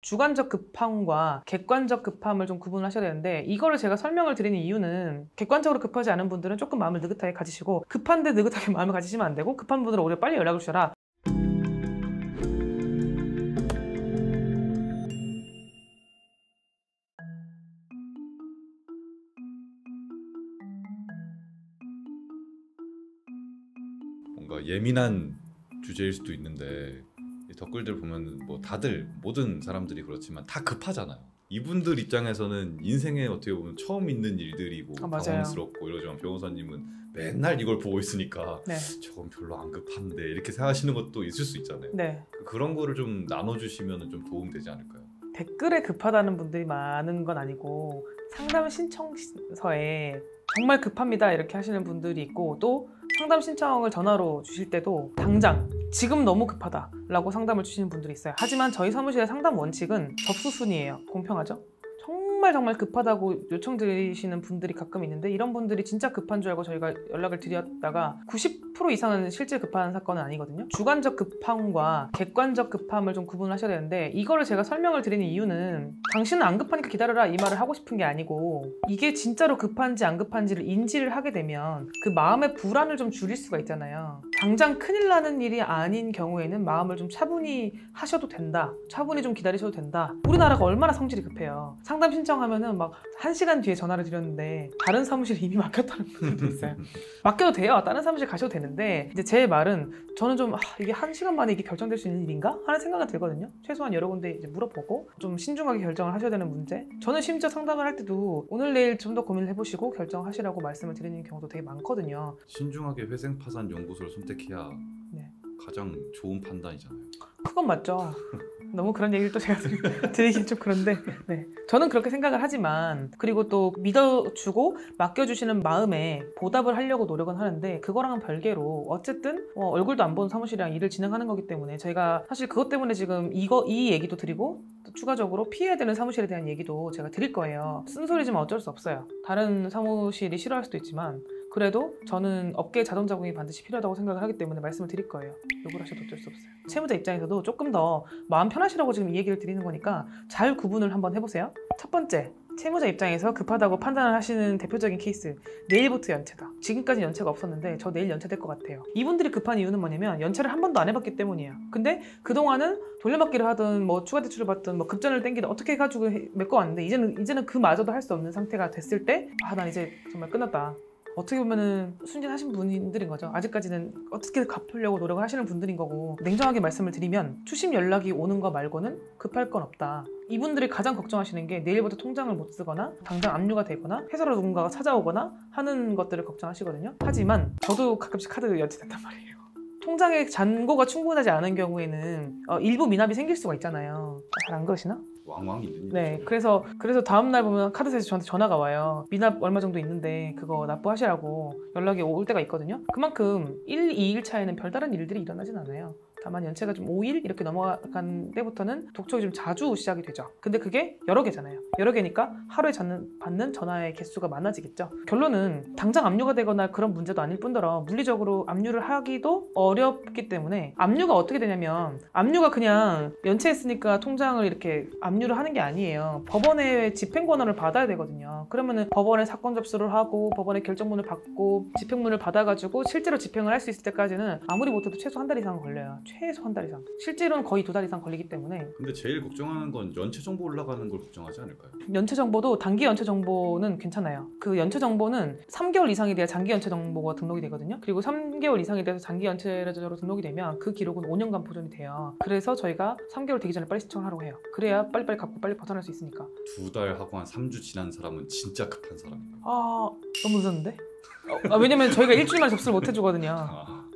주관적 급함과 객관적 급함을 좀 구분을 하셔야 되는데, 이거를 제가 설명을 드리는 이유는 객관적으로 급하지 않은 분들은 조금 마음을 느긋하게 가지시고, 급한데 느긋하게 마음을 가지시면 안 되고, 급한 분들은 오히려 빨리 연락을 주셔라. 뭔가 예민한 주제일 수도 있는데 이 댓글들 보면 뭐 다들 모든 사람들이 그렇지만 다 급하잖아요. 이분들 입장에서는 인생에 어떻게 보면 처음 있는 일들이고 당황스럽고 이러지만 변호사님은 맨날 이걸 보고 있으니까 네. 저건 별로 안 급한데 이렇게 생각하시는 것도 있을 수 있잖아요. 네. 그런 거를 좀 나눠주시면 좀 도움 되지 않을까요? 댓글에 급하다는 분들이 많은 건 아니고, 상담 신청서에 정말 급합니다 이렇게 하시는 분들이 있고, 또 상담 신청을 전화로 주실 때도 당장 지금 너무 급하다 라고 상담을 주시는 분들이 있어요. 하지만 저희 사무실의 상담 원칙은 접수 순이에요. 공평하죠? 정말 급하다고 요청드리시는 분들이 가끔 있는데, 이런 분들이 진짜 급한 줄 알고 저희가 연락을 드렸다가 90% 이상은 실제 급한 사건은 아니거든요. 주관적 급함과 객관적 급함을 좀 구분을 하셔야 되는데, 이거를 제가 설명을 드리는 이유는 당신은 안 급하니까 기다려라 이 말을 하고 싶은 게 아니고, 이게 진짜로 급한지 안 급한지를 인지를 하게 되면 그 마음의 불안을 좀 줄일 수가 있잖아요. 당장 큰일 나는 일이 아닌 경우에는 마음을 좀 차분히 하셔도 된다, 차분히 좀 기다리셔도 된다. 우리나라가 얼마나 성질이 급해요. 상담 신청하면은 막 1시간 뒤에 전화를 드렸는데 다른 사무실에 이미 막혔다는 분들도 있어요. 맡겨도 돼요. 다른 사무실 가셔도 되는데, 이제 제 말은, 저는 좀 이게 1시간 만에 이게 결정될 수 있는 일인가? 하는 생각은 들거든요. 최소한 여러 군데 이제 물어보고 좀 신중하게 결정을 하셔야 되는 문제. 저는 심지어 상담을 할 때도 오늘 내일 좀 더 고민을 해보시고 결정하시라고 말씀을 드리는 경우도 되게 많거든요. 신중하게 회생파산 연구소를 선택해야 네. 가장 좋은 판단이잖아요. 그건 맞죠. 너무 그런 얘기를 또 제가 드리긴 좀 그런데, 네. 저는 그렇게 생각을 하지만, 그리고 또 믿어주고 맡겨주시는 마음에 보답을 하려고 노력은 하는데, 그거랑은 별개로 어쨌든 얼굴도 안 본 사무실이랑 일을 진행하는 거기 때문에 저희가 사실 그것 때문에 지금 이 얘기도 드리고, 또 추가적으로 피해야 되는 사무실에 대한 얘기도 제가 드릴 거예요. 쓴소리지만 어쩔 수 없어요. 다른 사무실이 싫어할 수도 있지만 그래도 저는 업계 자동 적응이 반드시 필요하다고 생각을 하기 때문에 말씀을 드릴 거예요. 욕을 하셔도 어쩔 수 없어요. 채무자 입장에서도 조금 더 마음 편하시라고 지금 이 얘기를 드리는 거니까 잘 구분을 한번 해보세요. 첫 번째, 채무자 입장에서 급하다고 판단을 하시는 대표적인 케이스, 내일부터 연체다. 지금까지 연체가 없었는데 저 내일 연체될 것 같아요. 이분들이 급한 이유는 뭐냐면 연체를 한 번도 안 해봤기 때문이에요. 근데 그동안은 돌려막기를 하든 뭐 추가 대출을 받든 뭐 급전을 땡기든 어떻게 해가지고 메꿔왔는데, 이제는 그마저도 할 수 없는 상태가 됐을 때, 난 이제 정말 끝났다. 어떻게 보면은 순진하신 분들인 거죠. 아직까지는 어떻게 갚으려고 노력을 하시는 분들인 거고, 냉정하게 말씀을 드리면 추심 연락이 오는 거 말고는 급할 건 없다. 이분들이 가장 걱정하시는 게 내일부터 통장을 못 쓰거나 당장 압류가 되거나 회사로 누군가가 찾아오거나 하는 것들을 걱정하시거든요. 하지만 저도 가끔씩 카드 연체됐단 말이에요. 통장에 잔고가 충분하지 않은 경우에는 일부 미납이 생길 수가 있잖아요. 잘 안 그러시나? 왕왕 있는 네, 그래서 다음날 보면 카드사에서 저한테 전화가 와요. 미납 얼마 정도 있는데 그거 납부하시라고 연락이 올 때가 있거든요. 그만큼 1, 2일 차에는 별다른 일들이 일어나진 않아요. 다만 연체가 좀 5일 이렇게 넘어간 때부터는 독촉이 좀 자주 시작이 되죠. 근데 그게 여러 개잖아요. 여러 개니까 하루에 받는 전화의 개수가 많아지겠죠. 결론은 당장 압류가 되거나 그런 문제도 아닐 뿐더러 물리적으로 압류를 하기도 어렵기 때문에, 압류가 어떻게 되냐면, 압류가 그냥 연체했으니까 통장을 이렇게 압류를 하는 게 아니에요. 법원의 집행 권한을 받아야 되거든요. 그러면은 법원에 사건 접수를 하고 법원의 결정문을 받고 집행문을 받아가지고 실제로 집행을 할 수 있을 때까지는 아무리 못해도 최소 한 달 이상 걸려요. 최소 한 달 이상. 실제로는 거의 2달 이상 걸리기 때문에. 근데 제일 걱정하는 건 연체 정보 올라가는 걸 걱정하지 않을까요? 연체 정보도 단기 연체 정보는 괜찮아요. 그 연체 정보는 3개월 이상이 돼야 장기 연체 정보가 등록이 되거든요. 그리고 3개월 이상이 돼서 장기 연체로 등록이 되면 그 기록은 5년간 보존이 돼요. 그래서 저희가 3개월 되기 전에 빨리 신청을 하라고 해요. 그래야 빨리빨리 갚고 빨리 벗어날 수 있으니까. 2달 하고 한 3주 지난 사람은 진짜 급한 사람인가요? 너무 늦었는데? 왜냐면 저희가 일주일 만에 접수를 못 해주거든요.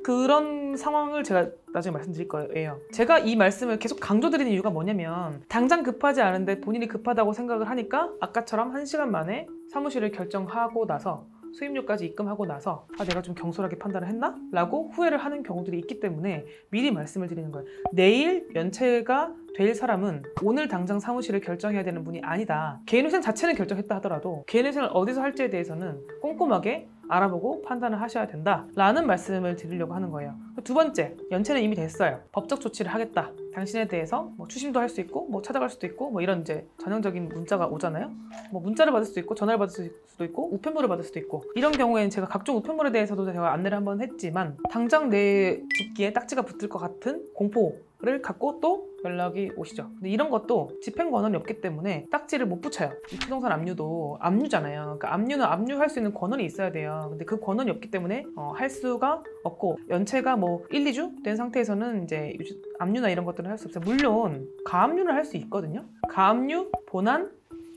그런 상황을 제가 나중에 말씀드릴 거예요. 제가 이 말씀을 계속 강조드리는 이유가 뭐냐면, 당장 급하지 않은데 본인이 급하다고 생각을 하니까 아까처럼 1시간 만에 사무실을 결정하고 나서 수임료까지 입금하고 나서 내가 좀 경솔하게 판단을 했나? 라고 후회를 하는 경우들이 있기 때문에 미리 말씀을 드리는 거예요. 내일 연체가 될 사람은 오늘 당장 사무실을 결정해야 되는 분이 아니다. 개인회생 자체는 결정했다 하더라도 개인회생을 어디서 할지에 대해서는 꼼꼼하게 알아보고 판단을 하셔야 된다라는 말씀을 드리려고 하는 거예요. 두 번째, 연체는 이미 됐어요. 법적 조치를 하겠다. 당신에 대해서 뭐 추심도 할 수 있고 뭐 찾아갈 수도 있고 뭐 이런 이제 전형적인 문자가 오잖아요. 뭐 문자를 받을 수도 있고 전화를 받을 수도 있고 우편물을 받을 수도 있고 이런 경우에는 제가 각종 우편물에 대해서도 제가 안내를 한번 했지만 당장 내 집기에 딱지가 붙을 것 같은 공포를 갖고 또 연락이 오시죠. 근데 이런 것도 집행권한이 없기 때문에 딱지를 못 붙여요. 이 부동산 압류도 압류잖아요. 그러니까 압류는 압류할 수 있는 권한이 있어야 돼요. 근데 그 권한이 없기 때문에 할 수가 없고 연체가 뭐 1, 2주 된 상태에서는 이제 압류나 이런 것들은 할 수 없어요. 물론 가압류를 할 수 있거든요. 가압류, 본안,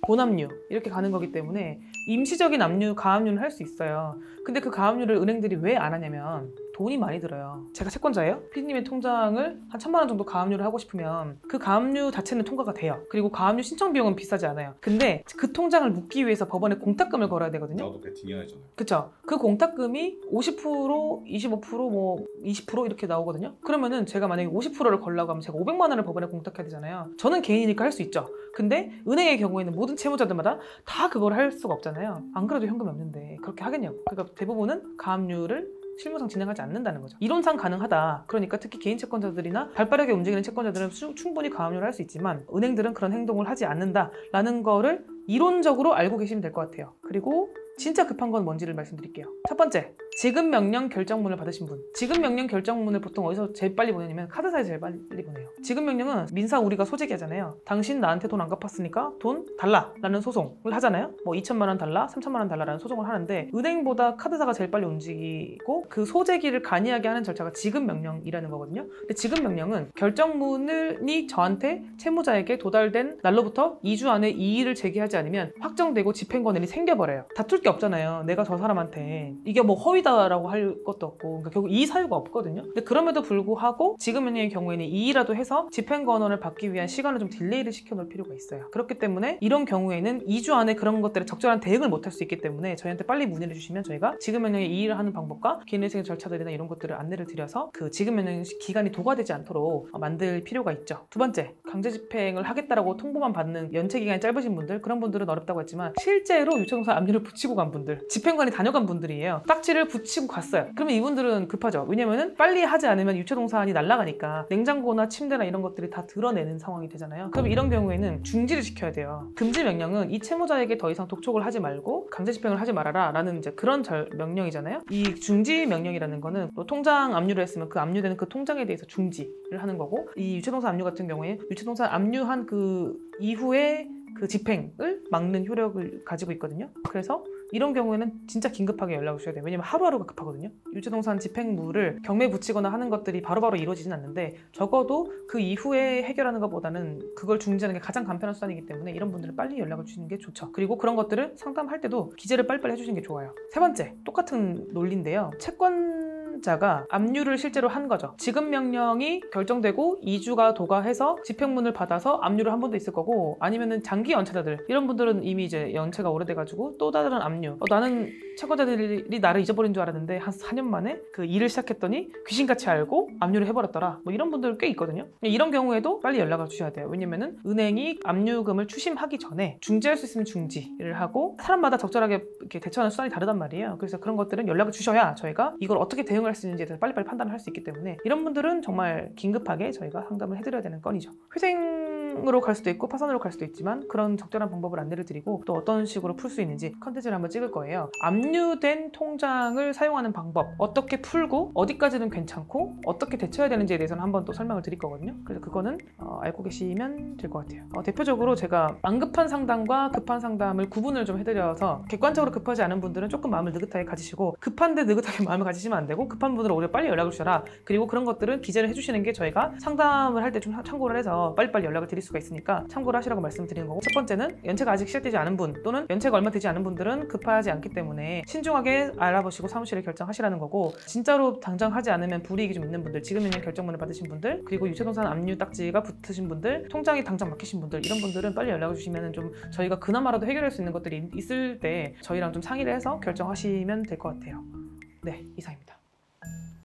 본압류 이렇게 가는 거기 때문에 임시적인 압류, 가압류는 할 수 있어요. 근데 그 가압류를 은행들이 왜 안 하냐면 돈이 많이 들어요. 제가 채권자예요. 피디님의 통장을 한 1,000만 원 정도 가압류를 하고 싶으면 그 가압류 자체는 통과가 돼요. 그리고 가압류 신청 비용은 비싸지 않아요. 근데 그 통장을 묻기 위해서 법원에 공탁금을 걸어야 되거든요. 나도 베팅해야 하잖아요. 그쵸? 그 공탁금이 50%, 25%, 뭐 20% 이렇게 나오거든요. 그러면은 제가 만약에 50%를 걸라고 하면 제가 500만 원을 법원에 공탁해야 되잖아요. 저는 개인이니까 할 수 있죠. 근데 은행의 경우에는 모든 채무자들마다 다 그걸 할 수가 없잖아요. 안 그래도 현금이 없는데 그렇게 하겠냐고. 그러니까 대부분은 가압류를 실무상 진행하지 않는다는 거죠. 이론상 가능하다. 그러니까 특히 개인 채권자들이나 발빠르게 움직이는 채권자들은 충분히 가압류를 할 수 있지만 은행들은 그런 행동을 하지 않는다라는 거를 이론적으로 알고 계시면 될 것 같아요. 그리고 진짜 급한 건 뭔지를 말씀드릴게요. 첫 번째, 지급 명령 결정문을 받으신 분. 지급 명령 결정문을 보통 어디서 제일 빨리 보내냐면 카드사에서 제일 빨리 보내요. 지급 명령은 민사 우리가 소재기 하잖아요. 당신 나한테 돈 안 갚았으니까 돈 달라 라는 소송을 하잖아요. 뭐 2천만 원 달라, 3천만 원 달라라는 소송을 하는데 은행보다 카드사가 제일 빨리 움직이고 그 소재기를 간이하게 하는 절차가 지급 명령이라는 거거든요. 근데 지급 명령은 결정문이 저한테 채무자에게 도달된 날로부터 2주 안에 이의를 제기하지 않으면 확정되고 집행권한이 생겨버려요. 다툴 게 없잖아요. 내가 저 사람한테 이게 뭐 허위다라고 할 것도 없고 그러니까 결국 이의 사유가 없거든요. 근데 그럼에도 불구하고 지급 명령의 경우에는 이의라도 해서 집행권한을 받기 위한 시간을 좀 딜레이를 시켜놓을 필요가 있어요. 그렇기 때문에 이런 경우에는 2주 안에 그런 것들에 적절한 대응을 못할 수 있기 때문에 저희한테 빨리 문의를 주시면 저희가 지급 명령에 이의를 하는 방법과 개인회생 절차들이나 이런 것들을 안내를 드려서 그 지급 명령 기간이 도과되지 않도록 만들 필요가 있죠. 두 번째, 강제 집행을 하겠다라고 통보만 받는 연체 기간이 짧으신 분들, 그런 분들은 어렵다고 했지만 실제로 유체동산 압류를 붙이고 간 분들, 집행관이 다녀간 분들이에요. 딱지를 붙이고 갔어요. 그러면 이분들은 급하죠. 왜냐면은 빨리 하지 않으면 유체동산이 날아가니까 냉장고나 침대나 이런 것들이 다 드러내는 상황이 되잖아요. 그럼 이런 경우에는 중지를 시켜야 돼요. 금지 명령은 이 채무자에게 더 이상 독촉을 하지 말고 강제 집행을 하지 말아라 라는 이제 그런 명령이잖아요. 이 중지 명령이라는 거는 또 통장 압류를 했으면 그 압류되는 그 통장에 대해서 중지를 하는 거고, 이 유체동산 압류 같은 경우에 유체동산 압류한 그 이후에 그 집행을 막는 효력을 가지고 있거든요. 그래서 이런 경우에는 진짜 긴급하게 연락을 주셔야 돼요. 왜냐면 하루하루가 급하거든요. 유체동산 집행물을 경매 붙이거나 하는 것들이 바로바로 이루어지진 않는데 적어도 그 이후에 해결하는 것보다는 그걸 중지하는 게 가장 간편한 수단이기 때문에 이런 분들은 빨리 연락을 주시는 게 좋죠. 그리고 그런 것들을 상담할 때도 기재를 빨리빨리 해주시는 게 좋아요. 세 번째, 똑같은 논리인데요. 채권자가 압류를 실제로 한 거죠. 지급 명령이 결정되고 2주가 도과해서 집행문을 받아서 압류를 한 번도 있을 거고, 아니면은 장기 연체자들, 이런 분들은 이미 이제 연체가 오래돼가지고 또 다른 압류, 나는 채권자들이 나를 잊어버린 줄 알았는데 한 4년 만에 그 일을 시작했더니 귀신같이 알고 압류를 해버렸더라, 뭐 이런 분들 꽤 있거든요. 이런 경우에도 빨리 연락을 주셔야 돼요. 왜냐면은 은행이 압류금을 추심하기 전에 중지할 수 있으면 중지를 하고, 사람마다 적절하게 이렇게 대처하는 수단이 다르단 말이에요. 그래서 그런 것들은 연락을 주셔야 저희가 이걸 어떻게 대응할 수 있는지에 대해서 빨리빨리 판단을 할 수 있기 때문에 이런 분들은 정말 긴급하게 저희가 상담을 해드려야 되는 건이죠. 회생으로 갈 수도 있고 파산으로 갈 수도 있지만 그런 적절한 방법을 안내를 드리고, 또 어떤 식으로 풀 수 있는지 컨텐츠를 한번 찍을 거예요. 압류된 통장을 사용하는 방법, 어떻게 풀고 어디까지는 괜찮고 어떻게 대처해야 되는지에 대해서는 한번 또 설명을 드릴 거거든요. 그래서 그거는 알고 계시면 될 것 같아요. 대표적으로 제가 안 급한 상담과 급한 상담을 구분을 좀 해드려서, 객관적으로 급하지 않은 분들은 조금 마음을 느긋하게 가지시고, 급한데 느긋하게 마음을 가지시면 안 되고, 급한 분들은 오히려 빨리 연락을 주셔라. 그리고 그런 것들은 기재를 해주시는 게 저희가 상담을 할 때 좀 참고를 해서 빨리빨리 연락을 드릴 수가 있으니까 참고를 하시라고 말씀드리는 거고, 첫 번째는 연체가 아직 시작되지 않은 분, 또는 연체가 얼마 되지 않은 분들은 급하지 않기 때문에 신중하게 알아보시고 사무실에 결정하시라는 거고, 진짜로 당장 하지 않으면 불이익이 좀 있는 분들, 지급 명령 결정문을 받으신 분들, 그리고 유체동산 압류 딱지가 붙으신 분들, 통장이 당장 막히신 분들, 이런 분들은 빨리 연락을 주시면 좀 저희가 그나마라도 해결할 수 있는 것들이 있을 때 저희랑 좀 상의를 해서 결정하시면 될 것 같아요. 네, 이상입니다.